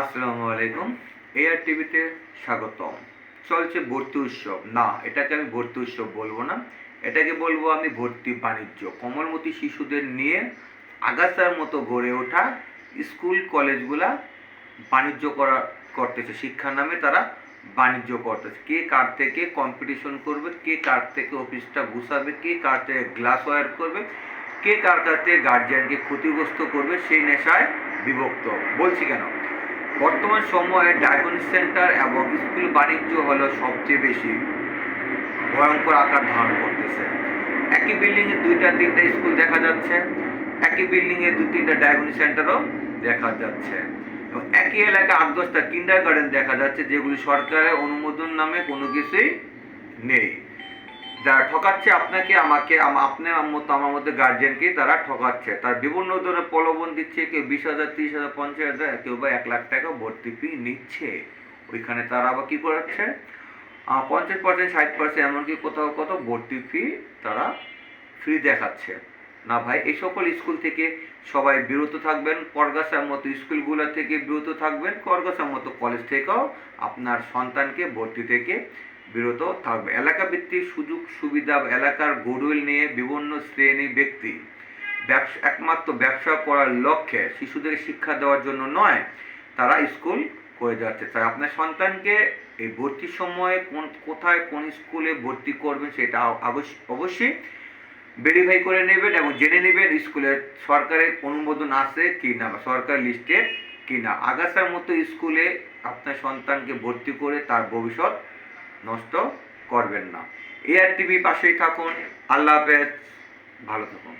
আসসালামু আলাইকুম। এআর টিভিতে স্বাগতম। চলছে ভর্তি উৎসব। না, এটাকে আমি ভর্তি উৎসব বলবো না, এটাকে বলবো আমি ভর্তি বাণিজ্য। কোমলমতি শিশুদের নিয়ে আগাছার মতো গড়ে ওঠা স্কুল কলেজগুলা বাণিজ্য করতেছে। শিক্ষার নামে তারা বাণিজ্য করতেছে। কে কার থেকে কম্পিটিশন করবে, কে কার থেকে অফিসটা গুছাবে, কে কার থেকে গ্লাস ওয়্যার করবে, কে কার কাছে গার্জিয়ানকে ক্ষতিগ্রস্ত করবে, সেই নেশায় বিভক্ত। বলছি কেন, বর্তমান সময়ে ডায়াগনস্টিক সেন্টার এবং স্কুল বাণিজ্য হলো সবচেয়ে বেশি ভয়ঙ্কর আকার ধারণ করতেছে। একই বিল্ডিংয়ে দুইটা তিনটা স্কুল দেখা যাচ্ছে, একই বিল্ডিংয়ে দু তিনটা ডায়াগনস্টিক সেন্টারও দেখা যাচ্ছে, এবং একই এলাকায় ৮-১০টা কিন্ডার গার্ডেন দেখা যাচ্ছে, যেগুলি সরকারের অনুমোদন নামে কোনো কিছুই নেই। যারা ঠকাচ্ছে আপনাকে, আমাকে, আপনার মতো আমার মধ্যে গার্জিয়ানকে তারা ঠকাচ্ছে। তার বিভিন্ন ধরনের প্রলোভন দিচ্ছে। কেউ ২০,০০০, ৩০,০০০, ৫০,০০০, কেউ বা ১,০০,০০০ টাকা ভর্তি ফি নিচ্ছে। ওইখানে তারা আবার কী করাচ্ছে, ৫০%, ৬০%, এমনকি কোথাও কোথাও ভর্তি ফি তারা ফ্রি দেখাচ্ছে। না ভাই, এই সকল স্কুল থেকে সবাই বিরত থাকবেন। করগাছার মতো স্কুলগুলো থেকে বিরত থাকবেন। করগাছার মতো কলেজ থেকেও আপনার সন্তানকে ভর্তি থেকে বিরত থাকবে। এলাকা ভিত্তিক সুযোগ সুবিধা, এলাকার গুডউইল নিয়ে বিভিন্ন শ্রেণী ব্যক্তি একমাত্র ব্যবসা করার লক্ষ্যে শিশুদের শিক্ষা দেওয়ার জন্য নয়, তারা স্কুল করে যাচ্ছে। তাই আপনার সন্তানকে এই ভর্তির সময়ে কোথায় কোন স্কুলে ভর্তি করবেন সেটা অবশ্যই ভেরিফাই করে নেবেন এবং জেনে নেবেন স্কুলের সরকারের অনুমোদন আছে কি না, বা সরকার লিস্টেড কি না। আগাছার মতো স্কুলে আপনার সন্তানকে ভর্তি করে তার ভবিষ্যৎ নষ্ট করবেন না। এআর টিভি পাশেই থাকুন। আল্লাহ হাফেজ, ভালো থাকুন।